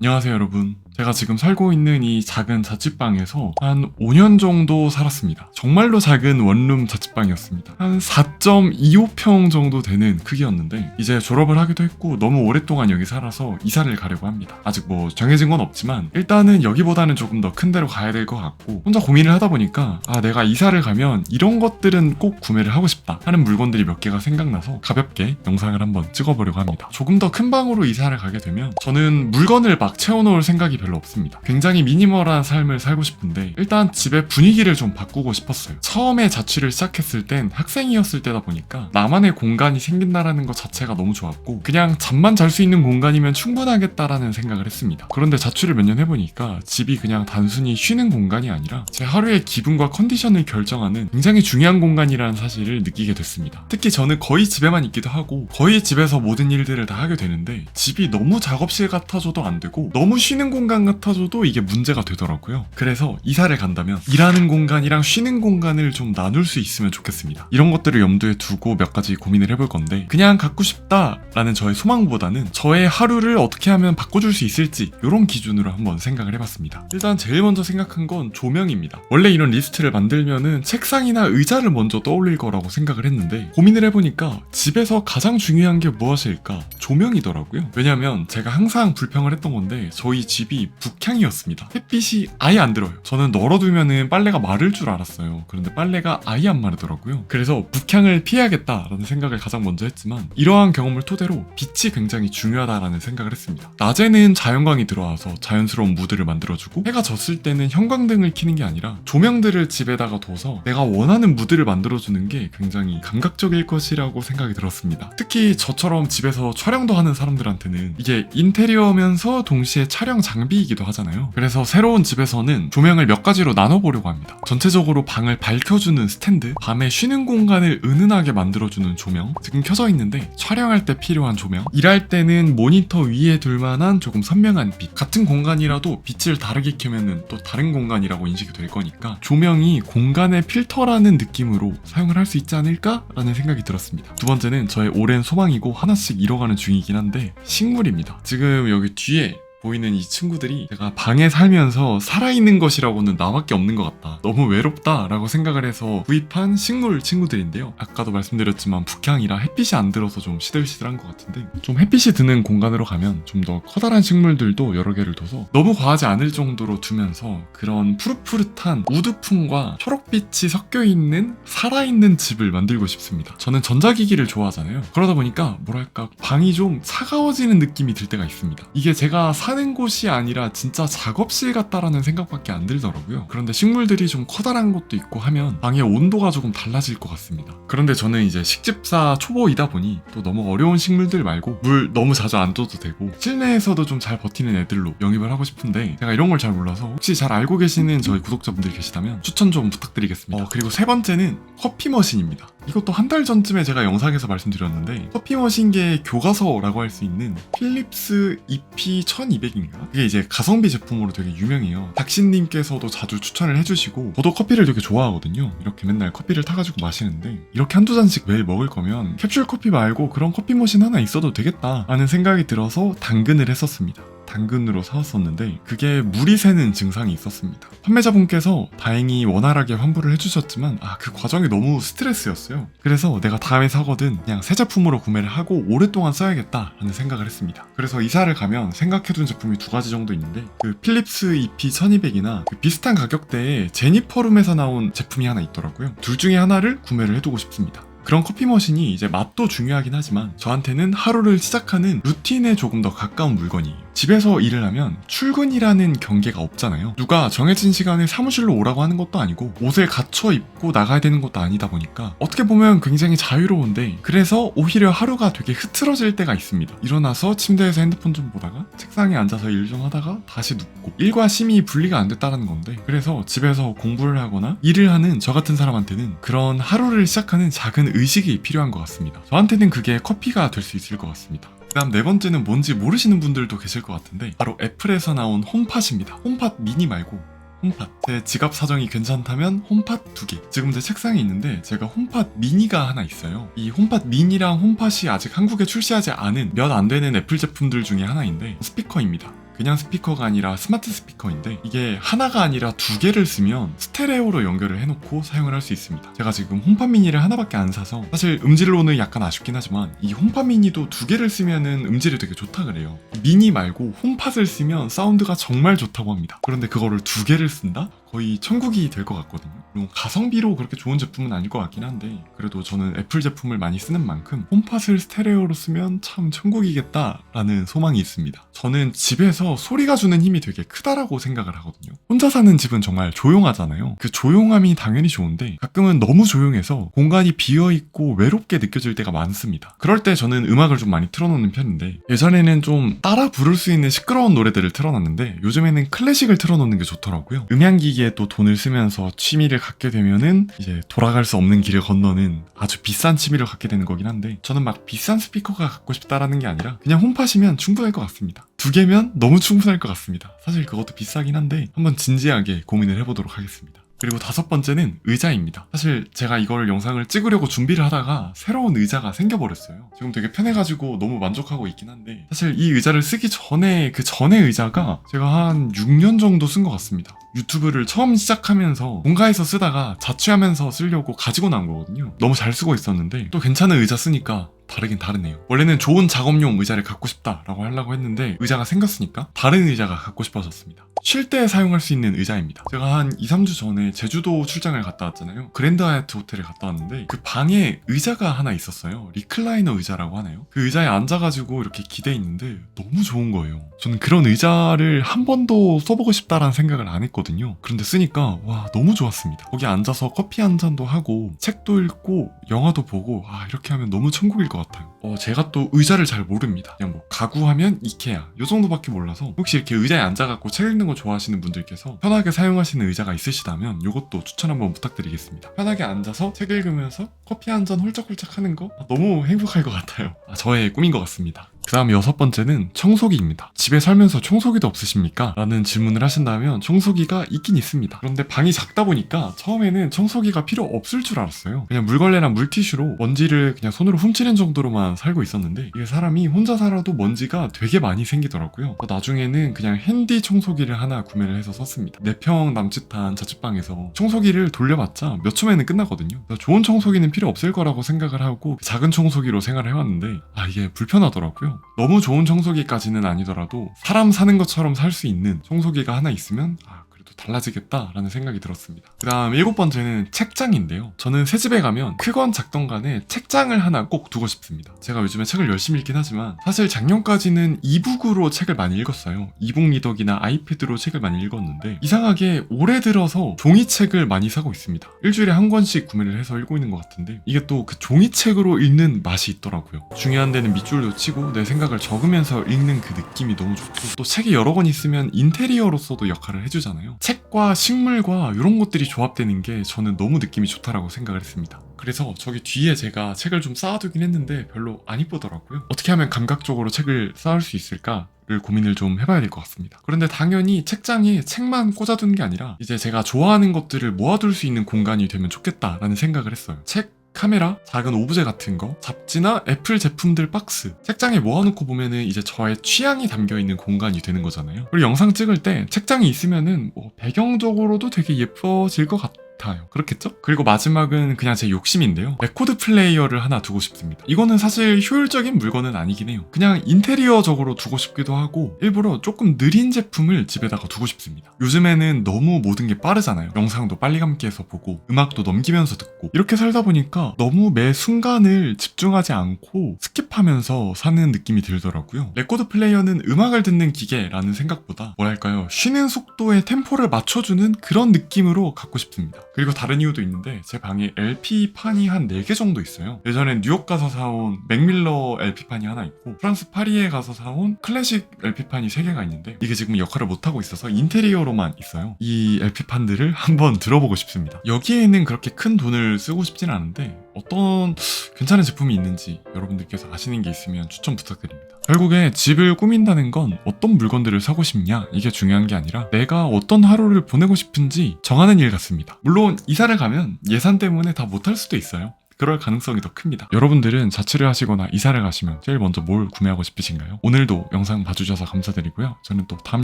안녕하세요 여러분. 제가 지금 살고 있는 이 작은 자취방에서 한 5년 정도 살았습니다. 정말로 작은 원룸 자취방이었습니다. 한 4.25평 정도 되는 크기였는데 이제 졸업을 하기도 했고 너무 오랫동안 여기 살아서 이사를 가려고 합니다. 아직 뭐 정해진 건 없지만 일단은 여기보다는 조금 더 큰 데로 가야 될 것 같고 혼자 고민을 하다 보니까 내가 이사를 가면 이런 것들은 꼭 구매를 하고 싶다 하는 물건들이 몇 개가 생각나서 가볍게 영상을 한번 찍어보려고 합니다. 조금 더 큰 방으로 이사를 가게 되면 저는 물건을 막 채워놓을 생각이 별로 없습니다. 굉장히 미니멀한 삶을 살고 싶은데 일단 집의 분위기를 좀 바꾸고 싶었어요. 처음에 자취를 시작했을 땐 학생이었을 때다 보니까 나만의 공간이 생긴다라는 것 자체가 너무 좋았고 그냥 잠만 잘 수 있는 공간이면 충분하겠다라는 생각을 했습니다. 그런데 자취를 몇 년 해보니까 집이 그냥 단순히 쉬는 공간이 아니라 제 하루의 기분과 컨디션을 결정하는 굉장히 중요한 공간이라는 사실을 느끼게 됐습니다. 특히 저는 거의 집에만 있기도 하고 거의 집에서 모든 일들을 다 하게 되는데 집이 너무 작업실 같아져도 안 되고 너무 쉬는 공간 같아져도 이게 문제가 되더라고요. 그래서 이사를 간다면 일하는 공간이랑 쉬는 공간을 좀 나눌 수 있으면 좋겠습니다. 이런 것들을 염두에 두고 몇 가지 고민을 해볼 건데 그냥 갖고 싶다라는 저의 소망보다는 저의 하루를 어떻게 하면 바꿔줄 수 있을지 이런 기준으로 한번 생각을 해봤습니다. 일단 제일 먼저 생각한 건 조명입니다. 원래 이런 리스트를 만들면은 책상이나 의자를 먼저 떠올릴 거라고 생각을 했는데 고민을 해보니까 집에서 가장 중요한 게 무엇일까? 조명이더라고요. 왜냐면 제가 항상 불평을 했던 건데 저희 집이 북향이었습니다. 햇빛이 아예 안 들어요. 저는 널어두면은 빨래가 마를 줄 알았어요. 그런데 빨래가 아예 안 마르더라고요. 그래서 북향을 피해야겠다라는 생각을 가장 먼저 했지만 이러한 경험을 토대로 빛이 굉장히 중요하다라는 생각을 했습니다. 낮에는 자연광이 들어와서 자연스러운 무드를 만들어주고 해가 졌을 때는 형광등을 켜는 게 아니라 조명들을 집에다가 둬서 내가 원하는 무드를 만들어주는 게 굉장히 감각적일 것이라고 생각이 들었습니다. 특히 저처럼 집에서 촬영도 하는 사람들한테는 이게 인테리어면서 동시에 촬영 장비이기도 하잖아요. 그래서 새로운 집에서는 조명을 몇 가지로 나눠보려고 합니다. 전체적으로 방을 밝혀주는 스탠드, 밤에 쉬는 공간을 은은하게 만들어주는 조명, 지금 켜져 있는데 촬영할 때 필요한 조명, 일할 때는 모니터 위에 둘만한 조금 선명한 빛, 같은 공간이라도 빛을 다르게 켜면은 또 다른 공간이라고 인식이 될 거니까 조명이 공간의 필터라는 느낌으로 사용을 할 수 있지 않을까라는 생각이 들었습니다. 두 번째는 저의 오랜 소망이고 하나씩 이뤄가는 중이긴 한데 식물입니다. 지금 여기 뒤에 보이는 이 친구들이 제가 방에 살면서 살아있는 것이라고는 나밖에 없는 것 같다, 너무 외롭다 라고 생각을 해서 구입한 식물 친구들인데요. 아까도 말씀드렸지만 북향이라 햇빛이 안 들어서 좀 시들시들한 것 같은데 좀 햇빛이 드는 공간으로 가면 좀 더 커다란 식물들도 여러 개를 둬서 너무 과하지 않을 정도로 두면서 그런 푸릇푸릇한 우드풍과 초록빛이 섞여있는 살아있는 집을 만들고 싶습니다. 저는 전자기기를 좋아하잖아요. 그러다 보니까 뭐랄까 방이 좀 차가워지는 느낌이 들 때가 있습니다. 이게 제가 사는 곳이 아니라 진짜 작업실 같다라는 생각밖에 안 들더라고요. 그런데 식물들이 좀 커다란 것도 있고 하면 방의 온도가 조금 달라질 것 같습니다. 그런데 저는 이제 식집사 초보이다 보니 또 너무 어려운 식물들 말고 물 너무 자주 안 줘도 되고 실내에서도 좀 잘 버티는 애들로 영입을 하고 싶은데 제가 이런 걸 잘 몰라서 혹시 잘 알고 계시는 저희 구독자분들 계시다면 추천 좀 부탁드리겠습니다. 그리고 세 번째는 커피 머신입니다. 이것도 한 달 전쯤에 제가 영상에서 말씀드렸는데 커피 머신계의 교과서라고 할 수 있는 필립스 EP 1200인가? 이게 이제 가성비 제품으로 되게 유명해요. 닥신님께서도 자주 추천을 해주시고 저도 커피를 되게 좋아하거든요. 이렇게 맨날 커피를 타가지고 마시는데 이렇게 한두 잔씩 매일 먹을 거면 캡슐 커피 말고 그런 커피 머신 하나 있어도 되겠다 라는 생각이 들어서 당근을 했었습니다. 당근으로 사왔었는데 그게 물이 새는 증상이 있었습니다. 판매자분께서 다행히 원활하게 환불을 해주셨지만 그 과정이 너무 스트레스였어요. 그래서 내가 다음에 사거든 그냥 새 제품으로 구매를 하고 오랫동안 써야겠다라는 생각을 했습니다. 그래서 이사를 가면 생각해둔 제품이 두 가지 정도 있는데 그 필립스 EP 1200이나 그 비슷한 가격대에 제니퍼룸에서 나온 제품이 하나 있더라고요. 둘 중에 하나를 구매를 해두고 싶습니다. 그런 커피 머신이 이제 맛도 중요하긴 하지만 저한테는 하루를 시작하는 루틴에 조금 더 가까운 물건이에요. 집에서 일을 하면 출근이라는 경계가 없잖아요. 누가 정해진 시간에 사무실로 오라고 하는 것도 아니고 옷을 갖춰 입고 나가야 되는 것도 아니다 보니까 어떻게 보면 굉장히 자유로운데 그래서 오히려 하루가 되게 흐트러질 때가 있습니다. 일어나서 침대에서 핸드폰 좀 보다가 책상에 앉아서 일 좀 하다가 다시 눕고 일과 심이 분리가 안 됐다는 건데 그래서 집에서 공부를 하거나 일을 하는 저 같은 사람한테는 그런 하루를 시작하는 작은 의식이 필요한 것 같습니다. 저한테는 그게 커피가 될 수 있을 것 같습니다. 그다음 네 번째는 뭔지 모르시는 분들도 계실 것 같은데 바로 애플에서 나온 홈팟입니다. 홈팟 미니 말고 홈팟. 제 지갑 사정이 괜찮다면 홈팟 2개. 지금 제 책상에 있는데 제가 홈팟 미니가 하나 있어요. 이 홈팟 미니랑 홈팟이 아직 한국에 출시하지 않은 몇 안 되는 애플 제품들 중에 하나인데 스피커입니다. 그냥 스피커가 아니라 스마트 스피커인데 이게 하나가 아니라 두 개를 쓰면 스테레오로 연결을 해놓고 사용을 할 수 있습니다. 제가 지금 홈팟 미니를 하나밖에 안 사서 사실 음질로는 약간 아쉽긴 하지만 이 홈팟 미니도 두 개를 쓰면은 음질이 되게 좋다 그래요. 미니 말고 홈팟을 쓰면 사운드가 정말 좋다고 합니다. 그런데 그거를 두 개를 쓴다? 거의 천국이 될 것 같거든요. 물론 가성비로 그렇게 좋은 제품은 아닐 것 같긴 한데 그래도 저는 애플 제품을 많이 쓰는 만큼 홈팟을 스테레오로 쓰면 참 천국이겠다라는 소망이 있습니다. 저는 집에서 소리가 주는 힘이 되게 크다라고 생각을 하거든요. 혼자 사는 집은 정말 조용하잖아요. 그 조용함이 당연히 좋은데 가끔은 너무 조용해서 공간이 비어있고 외롭게 느껴질 때가 많습니다. 그럴 때 저는 음악을 좀 많이 틀어놓는 편인데 예전에는 좀 따라 부를 수 있는 시끄러운 노래들을 틀어놨는데 요즘에는 클래식을 틀어놓는 게 좋더라고요. 음향기기에 또 돈을 쓰면서 취미를 갖게 되면은 이제 돌아갈 수 없는 길을 건너는 아주 비싼 취미를 갖게 되는 거긴 한데 저는 막 비싼 스피커가 갖고 싶다라는 게 아니라 그냥 홈팟이면 충분할 것 같습니다. 두 개면 너무 충분할 것 같습니다. 사실 그것도 비싸긴 한데 한번 진지하게 고민을 해보도록 하겠습니다. 그리고 다섯 번째는 의자입니다. 사실 제가 이걸 영상을 찍으려고 준비를 하다가 새로운 의자가 생겨버렸어요. 지금 되게 편해가지고 너무 만족하고 있긴 한데 사실 이 의자를 쓰기 전에 그 전에 의자가 제가 한 6년 정도 쓴 것 같습니다. 유튜브를 처음 시작하면서 본가에서 쓰다가 자취하면서 쓰려고 가지고 나온 거거든요. 너무 잘 쓰고 있었는데 또 괜찮은 의자 쓰니까 다르긴 다르네요. 원래는 좋은 작업용 의자를 갖고 싶다라고 하려고 했는데 의자가 생겼으니까 다른 의자가 갖고 싶어졌습니다. 쉴 때 사용할 수 있는 의자입니다. 제가 한 2-3주 전에 제주도 출장을 갔다 왔잖아요. 그랜드 하얏트 호텔에 갔다 왔는데 그 방에 의자가 하나 있었어요. 리클라이너 의자라고 하나요? 그 의자에 앉아가지고 이렇게 기대 있는데 너무 좋은 거예요. 저는 그런 의자를 한 번도 써보고 싶다라는 생각을 안 했거든요. 그런데 쓰니까 와 너무 좋았습니다. 거기 앉아서 커피 한 잔도 하고 책도 읽고 영화도 보고 이렇게 하면 너무 천국일 것 같아요. 제가 또 의자를 잘 모릅니다. 그냥 뭐 가구하면 이케아 요 정도밖에 몰라서 혹시 이렇게 의자에 앉아갖고 책 읽는 거 좋아하시는 분들께서 편하게 사용하시는 의자가 있으시다면 이것도 추천 한번 부탁드리겠습니다. 편하게 앉아서 책 읽으면서 커피 한 잔 홀짝홀짝 하는 거 너무 행복할 것 같아요. 저의 꿈인 것 같습니다. 그 다음 여섯 번째는 청소기입니다. 집에 살면서 청소기도 없으십니까? 라는 질문을 하신다면 청소기가 있긴 있습니다. 그런데 방이 작다 보니까 처음에는 청소기가 필요 없을 줄 알았어요. 그냥 물걸레랑 물티슈로 먼지를 그냥 손으로 훔치는 정도로만 살고 있었는데 이게 사람이 혼자 살아도 먼지가 되게 많이 생기더라고요. 나중에는 그냥 핸디 청소기를 하나 구매를 해서 썼습니다. 4평 남짓한 자취방에서 청소기를 돌려봤자 몇 초면은 끝나거든요. 좋은 청소기는 필요 없을 거라고 생각을 하고 작은 청소기로 생활을 해왔는데 이게 불편하더라고요. 너무 좋은 청소기까지는 아니더라도 사람 사는 것처럼 살 수 있는 청소기가 하나 있으면 그래도 달라지겠다라는 생각이 들었습니다. 그 다음 7번째는 책장인데요. 저는 새집에 가면 크건 작던 간에 책장을 하나 꼭 두고 싶습니다. 제가 요즘에 책을 열심히 읽긴 하지만 사실 작년까지는 이북으로 책을 많이 읽었어요. 이북 리더기나 아이패드로 책을 많이 읽었는데 이상하게 올해 들어서 종이책을 많이 사고 있습니다. 일주일에 한 권씩 구매를 해서 읽고 있는 것 같은데 이게 또 그 종이책으로 읽는 맛이 있더라고요. 중요한 데는 밑줄 놓치고 내 생각을 적으면서 읽는 그 느낌이 너무 좋고 또 책이 여러 권 있으면 인테리어로서도 역할을 해주잖아요. 책과 식물과 이런 것들이 조합되는 게 저는 너무 느낌이 좋다라고 생각을 했습니다. 그래서 저기 뒤에 제가 책을 좀 쌓아두긴 했는데 별로 안 이쁘더라고요. 어떻게 하면 감각적으로 책을 쌓을 수 있을까? 를 고민을 좀 해봐야 될 것 같습니다. 그런데 당연히 책장에 책만 꽂아두는 게 아니라 이제 제가 좋아하는 것들을 모아둘 수 있는 공간이 되면 좋겠다라는 생각을 했어요. 책, 카메라, 작은 오브제 같은 거, 잡지나 애플 제품들 박스 책장에 모아놓고 보면은 이제 저의 취향이 담겨있는 공간이 되는 거잖아요. 그리고 영상 찍을 때 책장이 있으면은 배경적으로도 되게 예뻐질 것 같아요. 그렇겠죠? 그리고 마지막은 그냥 제 욕심인데요. 레코드 플레이어를 하나 두고 싶습니다. 이거는 사실 효율적인 물건은 아니긴 해요. 그냥 인테리어적으로 두고 싶기도 하고 일부러 조금 느린 제품을 집에다가 두고 싶습니다. 요즘에는 너무 모든 게 빠르잖아요. 영상도 빨리 감기해서 보고 음악도 넘기면서 듣고 이렇게 살다 보니까 너무 매 순간을 집중하지 않고 스킵하면서 사는 느낌이 들더라고요. 레코드 플레이어는 음악을 듣는 기계라는 생각보다 뭐랄까요, 쉬는 속도에 템포를 맞춰주는 그런 느낌으로 갖고 싶습니다. 그리고 다른 이유도 있는데 제 방에 LP판이 한 4개 정도 있어요. 예전엔 뉴욕 가서 사온 맥밀러 LP판이 하나 있고 프랑스 파리에 가서 사온 클래식 LP판이 3개가 있는데 이게 지금 역할을 못하고 있어서 인테리어로만 있어요. 이 LP판들을 한번 들어보고 싶습니다. 여기에는 그렇게 큰 돈을 쓰고 싶진 않은데 어떤 괜찮은 제품이 있는지 여러분들께서 아시는 게 있으면 추천 부탁드립니다. 결국에 집을 꾸민다는 건 어떤 물건들을 사고 싶냐 이게 중요한 게 아니라 내가 어떤 하루를 보내고 싶은지 정하는 일 같습니다. 물론 이사를 가면 예산 때문에 다 못할 수도 있어요. 그럴 가능성이 더 큽니다. 여러분들은 자취를 하시거나 이사를 가시면 제일 먼저 뭘 구매하고 싶으신가요? 오늘도 영상 봐주셔서 감사드리고요. 저는 또 다음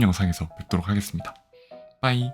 영상에서 뵙도록 하겠습니다. 빠이.